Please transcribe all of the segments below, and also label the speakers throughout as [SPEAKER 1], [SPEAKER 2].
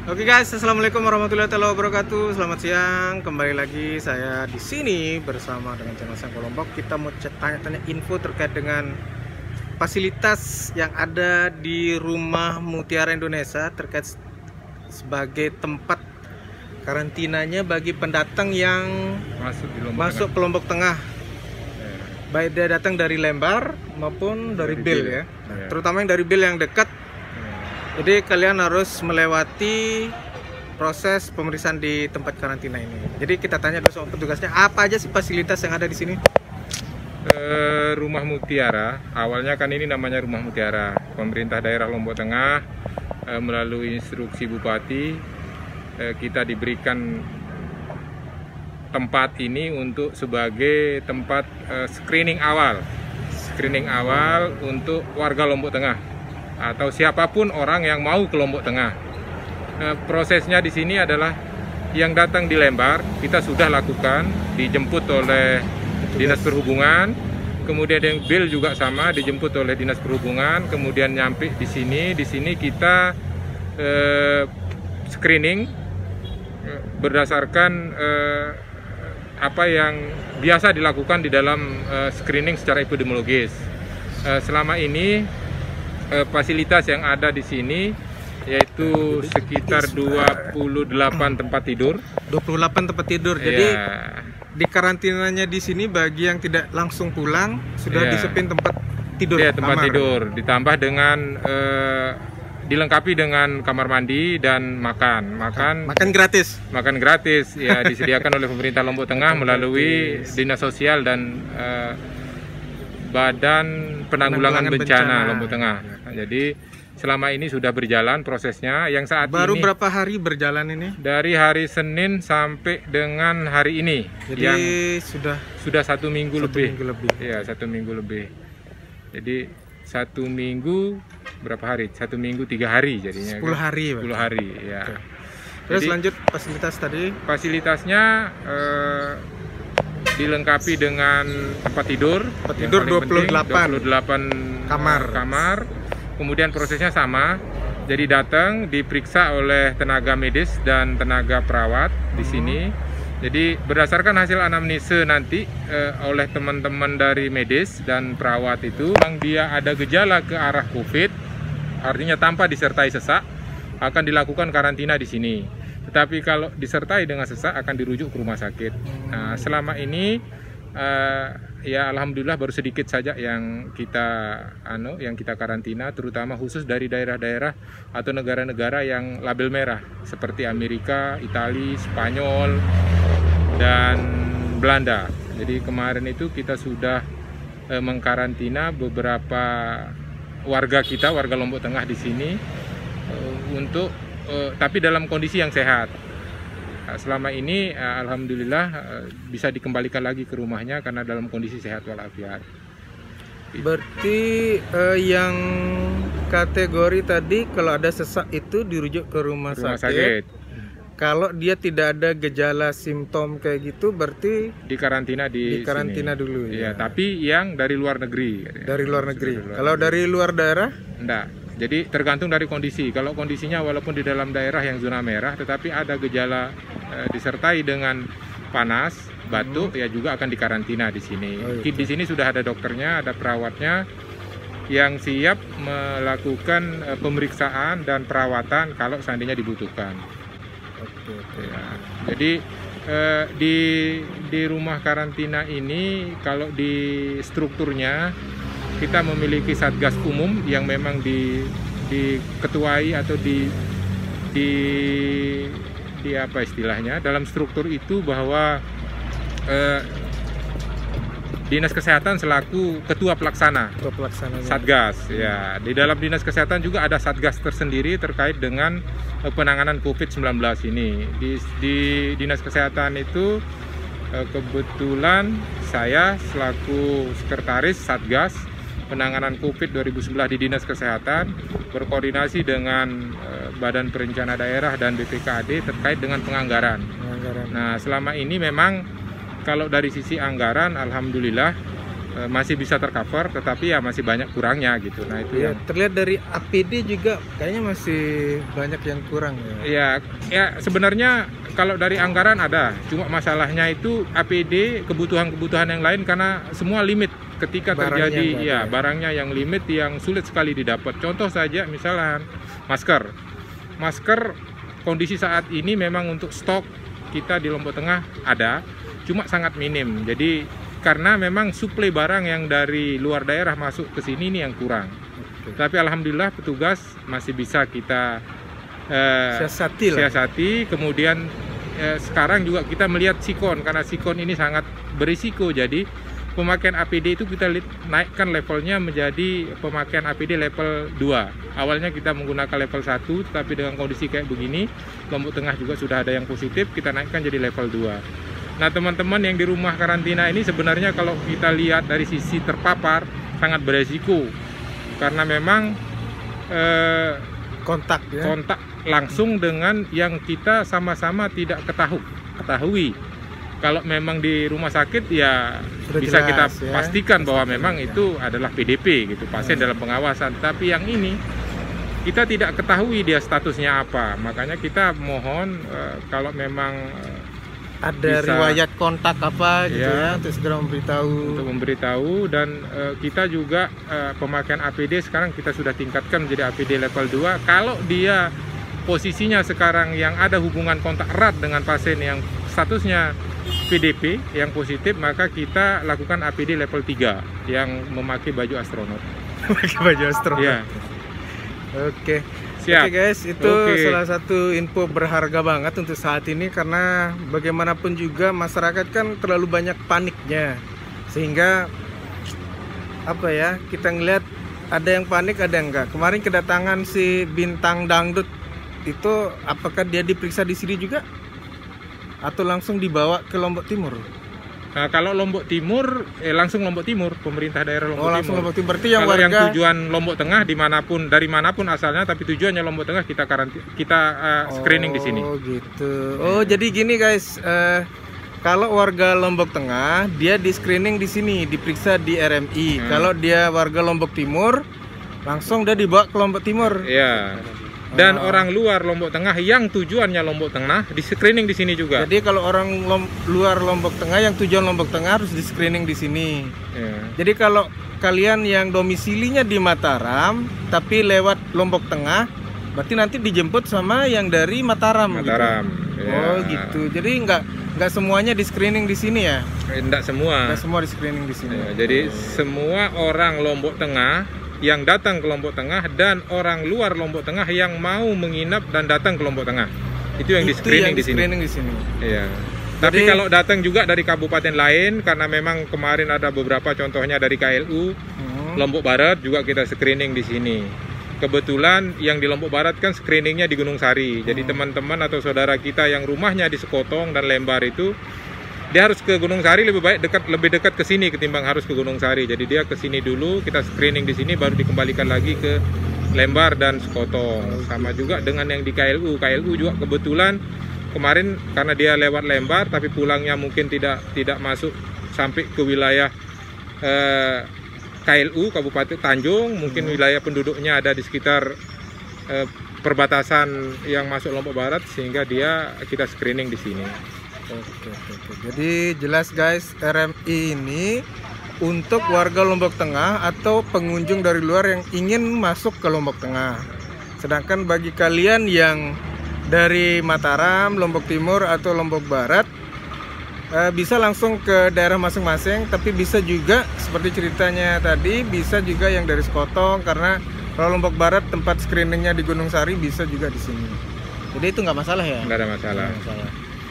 [SPEAKER 1] Oke guys, assalamualaikum warahmatullahi wabarakatuh. Selamat siang, kembali lagi saya di sini bersama dengan channel Sang Lombok. Kita mau tanya-tanya info terkait dengan fasilitas yang ada di Rumah Mutiara Indonesia terkait sebagai tempat karantinanya bagi pendatang yang masuk ke Lombok Tengah. Baik dia datang dari Lembar maupun dari Bil ya. Nah, terutama yang dari Bil yang dekat. Jadi kalian harus melewati proses pemeriksaan di tempat karantina ini. Jadi kita tanya dulu sama petugasnya, apa aja sih fasilitas yang ada di sini?
[SPEAKER 2] Rumah Mutiara, awalnya kan ini namanya Rumah Mutiara. Pemerintah daerah Lombok Tengah melalui instruksi Bupati, kita diberikan tempat ini untuk sebagai tempat screening awal untuk warga Lombok Tengah atau siapapun orang yang mau ke Lombok Tengah. Prosesnya di sini adalah yang datang di Lembar kita sudah lakukan, dijemput oleh Dinas Perhubungan, kemudian yang Bil juga sama dijemput oleh Dinas Perhubungan, kemudian nyampe di sini kita screening berdasarkan apa yang biasa dilakukan di dalam screening secara epidemiologis. Selama ini fasilitas yang ada di sini yaitu sekitar 28 tempat tidur. 28 tempat tidur. Jadi di karantinanya di sini bagi yang tidak langsung pulang sudah disediakan tempat tidur. Tempat tidur ditambah dengan dilengkapi dengan kamar mandi dan makan gratis. Makan gratis ya disediakan oleh pemerintah Lombok Tengah melalui Dinas Sosial dan Badan Penanggulangan Bencana Lombok Tengah. Jadi selama ini sudah berjalan prosesnya. Yang saat baru ini berapa hari berjalan ini? Dari hari Senin sampai dengan hari ini. Jadi yang sudah 1 minggu lebih. Ya, 1 minggu lebih. Jadi 1 minggu berapa hari? 1 minggu 3 hari jadinya. 10 hari. 10 hari ya. Oke. Terus jadi, lanjut fasilitas tadi. Fasilitasnya dilengkapi dengan tempat tidur 28 kamar. Kemudian prosesnya sama. Jadi datang diperiksa oleh tenaga medis dan tenaga perawat di sini. Jadi berdasarkan hasil anamnese nanti oleh teman-teman dari medis dan perawat itu, yang dia ada gejala ke arah COVID, artinya tanpa disertai sesak, akan dilakukan karantina di sini. Tetapi kalau disertai dengan sesak akan dirujuk ke rumah sakit. Nah, selama ini ya alhamdulillah baru sedikit saja yang kita karantina, terutama khusus dari daerah-daerah atau negara-negara yang label merah seperti Amerika, Italia, Spanyol dan Belanda. Jadi kemarin itu kita sudah mengkarantina beberapa warga Lombok Tengah di sini untuk tapi dalam kondisi yang sehat. Selama ini alhamdulillah bisa dikembalikan lagi ke rumahnya karena dalam kondisi sehat walafiat. Berarti yang kategori tadi kalau ada sesak itu dirujuk ke rumah sakit. Kalau dia tidak ada gejala simptom kayak gitu berarti dikarantina dulu ya. Tapi yang dari luar negeri. Dari luar negeri. Kalau dari luar daerah? Enggak. Jadi tergantung dari kondisi. Kalau kondisinya walaupun di dalam daerah yang zona merah, tetapi ada gejala disertai dengan panas, batuk, ya juga akan dikarantina di sini. Di sini sudah ada dokternya, ada perawatnya yang siap melakukan pemeriksaan dan perawatan kalau seandainya dibutuhkan. Ya. Jadi di rumah karantina ini kalau di strukturnya kita memiliki satgas umum yang memang diketuai atau di apa istilahnya dalam struktur itu bahwa Dinas Kesehatan selaku ketua pelaksana satgas ya. Di dalam Dinas Kesehatan juga ada satgas tersendiri terkait dengan penanganan COVID-19 ini. Di Dinas Kesehatan itu kebetulan saya selaku sekretaris satgas penanganan COVID 2019 di Dinas Kesehatan berkoordinasi dengan Badan Perencana Daerah dan BPKAD terkait dengan penganggaran. Nah, selama ini memang kalau dari sisi anggaran alhamdulillah masih bisa tercover, tetapi ya masih banyak kurangnya gitu. Nah itu
[SPEAKER 1] Ya,
[SPEAKER 2] yang
[SPEAKER 1] terlihat dari APD juga kayaknya masih banyak yang kurang ya.
[SPEAKER 2] ya sebenarnya kalau dari anggaran ada, cuma masalahnya itu APD, kebutuhan-kebutuhan yang lain karena semua limit ketika
[SPEAKER 1] Barangnya
[SPEAKER 2] terjadi
[SPEAKER 1] nggak
[SPEAKER 2] ya
[SPEAKER 1] ada.
[SPEAKER 2] barangnya yang limit yang sulit sekali didapat. Contoh saja misalnya masker kondisi saat ini memang untuk stok kita di Lombok Tengah ada, cuma sangat minim. Jadi karena memang suplai barang yang dari luar daerah masuk ke sini ini yang kurang. Tapi alhamdulillah petugas masih bisa kita siasati. Kemudian sekarang juga kita melihat sikon, karena sikon ini sangat berisiko. Jadi pemakaian APD itu kita naikkan levelnya menjadi pemakaian APD level 2. Awalnya kita menggunakan level 1, tapi dengan kondisi kayak begini, Lombok Tengah juga sudah ada yang positif, kita naikkan jadi level 2. Nah teman-teman yang di rumah karantina ini sebenarnya kalau kita lihat dari sisi terpapar sangat beresiko, karena memang
[SPEAKER 1] Kontak ya.
[SPEAKER 2] kontak langsung dengan yang kita sama-sama tidak ketahui. Kalau memang di rumah sakit ya
[SPEAKER 1] Sudah
[SPEAKER 2] bisa
[SPEAKER 1] jelas,
[SPEAKER 2] kita
[SPEAKER 1] ya.
[SPEAKER 2] pastikan bahwa memang itu adalah PDP gitu, pasien dalam pengawasan. Tapi yang ini kita tidak ketahui dia statusnya apa. Makanya kita mohon kalau memang
[SPEAKER 1] Ada
[SPEAKER 2] bisa,
[SPEAKER 1] riwayat kontak apa gitu
[SPEAKER 2] ya,
[SPEAKER 1] untuk segera
[SPEAKER 2] memberitahu. Dan kita juga pemakaian APD sekarang kita sudah tingkatkan menjadi APD level 2. Kalau dia posisinya sekarang yang ada hubungan kontak erat dengan pasien yang statusnya PDP yang positif, maka kita lakukan APD level 3 yang memakai baju astronot.
[SPEAKER 1] pakai baju astronot.
[SPEAKER 2] Ya.
[SPEAKER 1] Oke.
[SPEAKER 2] Siap.
[SPEAKER 1] Oke guys, itu salah satu info berharga banget untuk saat ini, karena bagaimanapun juga masyarakat kan terlalu banyak paniknya, sehingga apa ya, kita ngeliat ada yang panik ada yang enggak. Kemarin kedatangan si bintang dangdut itu, apakah dia diperiksa di sini juga atau langsung dibawa ke Lombok Timur?
[SPEAKER 2] Nah, kalau Lombok Timur, langsung Lombok Timur, pemerintah daerah Lombok Timur.
[SPEAKER 1] Langsung Lombok Timur. Berarti yang
[SPEAKER 2] kalau
[SPEAKER 1] warga
[SPEAKER 2] yang tujuan Lombok Tengah dari manapun asalnya, tapi tujuannya Lombok Tengah kita screening di sini.
[SPEAKER 1] Oh gitu. Oh jadi gini guys, kalau warga Lombok Tengah dia di screening di sini, diperiksa di RMI. Kalau dia warga Lombok Timur, langsung dia dibawa ke Lombok Timur.
[SPEAKER 2] Iya. Dan orang luar Lombok Tengah yang tujuannya Lombok Tengah di screening di sini juga.
[SPEAKER 1] Jadi kalau orang luar Lombok Tengah yang tujuan Lombok Tengah harus di screening di sini.
[SPEAKER 2] Ya.
[SPEAKER 1] Jadi kalau kalian yang domisilinya di Mataram tapi lewat Lombok Tengah, berarti nanti dijemput sama yang dari Mataram.
[SPEAKER 2] Mataram.
[SPEAKER 1] Gitu.
[SPEAKER 2] Ya.
[SPEAKER 1] Oh gitu. Jadi nggak semuanya di screening di sini ya?
[SPEAKER 2] Tidak semua.
[SPEAKER 1] Nggak semua di screening di sini.
[SPEAKER 2] Ya, jadi semua orang Lombok Tengah yang datang ke Lombok Tengah dan orang luar Lombok Tengah yang mau menginap dan datang ke Lombok Tengah, itu yang di screening di sini. Iya. Tapi kalau datang juga dari kabupaten lain, karena memang kemarin ada beberapa contohnya dari KLU, Lombok Barat juga kita screening di sini. Kebetulan yang di Lombok Barat kan screeningnya di Gunung Sari. Jadi teman-teman atau saudara kita yang rumahnya di Sekotong dan Lembar itu, dia harus ke Gunung Sari, lebih dekat ke sini ketimbang harus ke Gunung Sari. Jadi dia ke sini dulu, kita screening di sini, baru dikembalikan lagi ke Lembar dan Sekotong. Sama juga dengan yang di KLU. KLU juga kebetulan kemarin karena dia lewat Lembar, tapi pulangnya mungkin tidak masuk sampai ke wilayah KLU Kabupaten Tanjung. Mungkin wilayah penduduknya ada di sekitar perbatasan yang masuk Lombok Barat, sehingga kita screening di sini.
[SPEAKER 1] Oke. Jadi jelas guys, RMI ini untuk warga Lombok Tengah atau pengunjung dari luar yang ingin masuk ke Lombok Tengah. Sedangkan bagi kalian yang dari Mataram, Lombok Timur atau Lombok Barat, bisa langsung ke daerah masing-masing. Tapi bisa juga seperti ceritanya tadi, bisa juga yang dari Sekotong, karena kalau Lombok Barat tempat screeningnya di Gunung Sari, bisa juga di sini. Jadi itu nggak masalah ya?
[SPEAKER 2] Nggak ada masalah.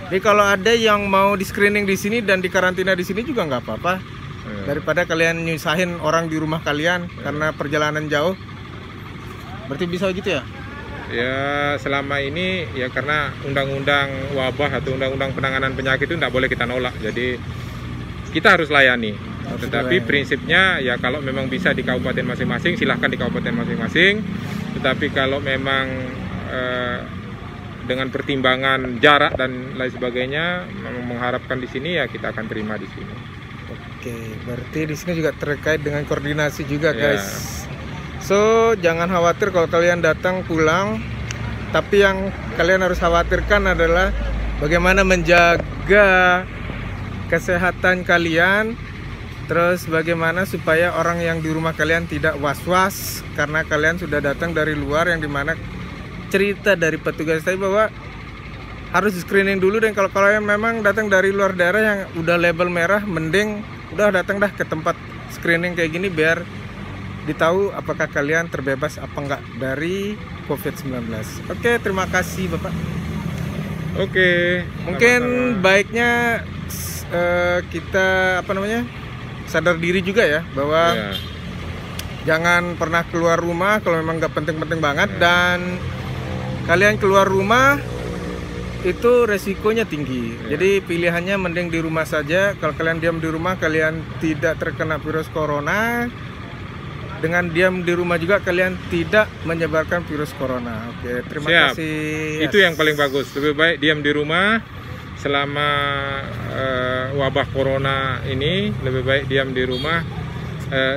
[SPEAKER 1] Jadi kalau ada yang mau di screening di sini dan dikarantina di sini juga nggak apa-apa. Daripada kalian nyusahin orang di rumah kalian karena perjalanan jauh. Berarti bisa gitu ya?
[SPEAKER 2] Ya selama ini ya karena undang-undang wabah atau undang-undang penanganan penyakit itu tidak boleh kita nolak. Jadi kita harus layani. Tetapi prinsipnya ya kalau memang bisa di kabupaten masing-masing, silahkan di kabupaten masing-masing. Tetapi kalau memang dengan pertimbangan jarak dan lain sebagainya mengharapkan di sini, ya kita akan terima di sini.
[SPEAKER 1] Oke, berarti di sini juga terkait dengan koordinasi juga,
[SPEAKER 2] Ya.
[SPEAKER 1] guys. So, jangan khawatir kalau kalian datang pulang. Tapi yang kalian harus khawatirkan adalah bagaimana menjaga kesehatan kalian. Terus bagaimana supaya orang yang di rumah kalian tidak was-was karena kalian sudah datang dari luar, yang dimana cerita dari petugas tadi bahwa harus di screening dulu. Dan kalau kalian memang datang dari luar daerah yang udah label merah, mending udah datang dah ke tempat screening kayak gini biar ditahu apakah kalian terbebas apa enggak dari COVID-19. Oke, terima kasih Bapak.
[SPEAKER 2] Oke.
[SPEAKER 1] Mungkin
[SPEAKER 2] sama-sama.
[SPEAKER 1] baiknya kita sadar diri juga ya bahwa
[SPEAKER 2] Ya.
[SPEAKER 1] jangan pernah keluar rumah kalau memang nggak penting-penting banget.
[SPEAKER 2] Ya.
[SPEAKER 1] Dan kalian keluar rumah itu resikonya tinggi.
[SPEAKER 2] Ya.
[SPEAKER 1] Jadi pilihannya mending di rumah saja. Kalau kalian diam di rumah, kalian tidak terkena virus corona. Dengan diam di rumah juga kalian tidak menyebarkan virus corona. Oke, terima
[SPEAKER 2] Siap.
[SPEAKER 1] kasih.
[SPEAKER 2] Itu yang paling bagus. Lebih baik diam di rumah selama wabah corona ini. Lebih baik diam di rumah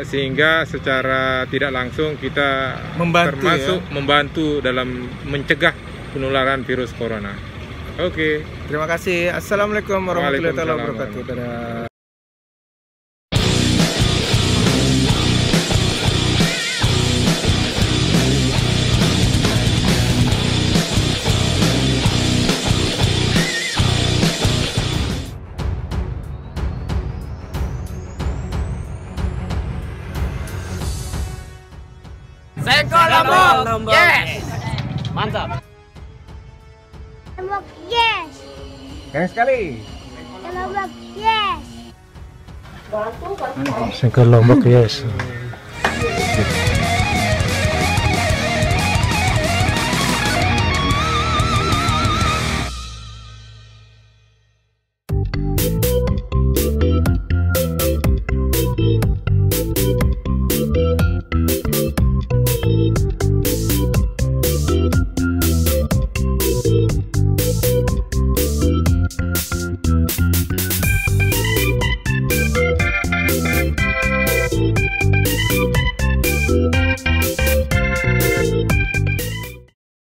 [SPEAKER 2] sehingga secara tidak langsung kita
[SPEAKER 1] Membantu,
[SPEAKER 2] termasuk
[SPEAKER 1] ya.
[SPEAKER 2] membantu dalam mencegah penularan virus corona. Oke.
[SPEAKER 1] Terima kasih. Assalamualaikum warahmatullahi
[SPEAKER 2] Waalaikumsalam
[SPEAKER 1] wabarakatuh. Dadah.
[SPEAKER 3] Seko Lombok, yes. Mantap.
[SPEAKER 4] Lombok, yes.
[SPEAKER 1] Keren sekali.
[SPEAKER 4] Lombok, yes.
[SPEAKER 1] Singkat Lombok, yes.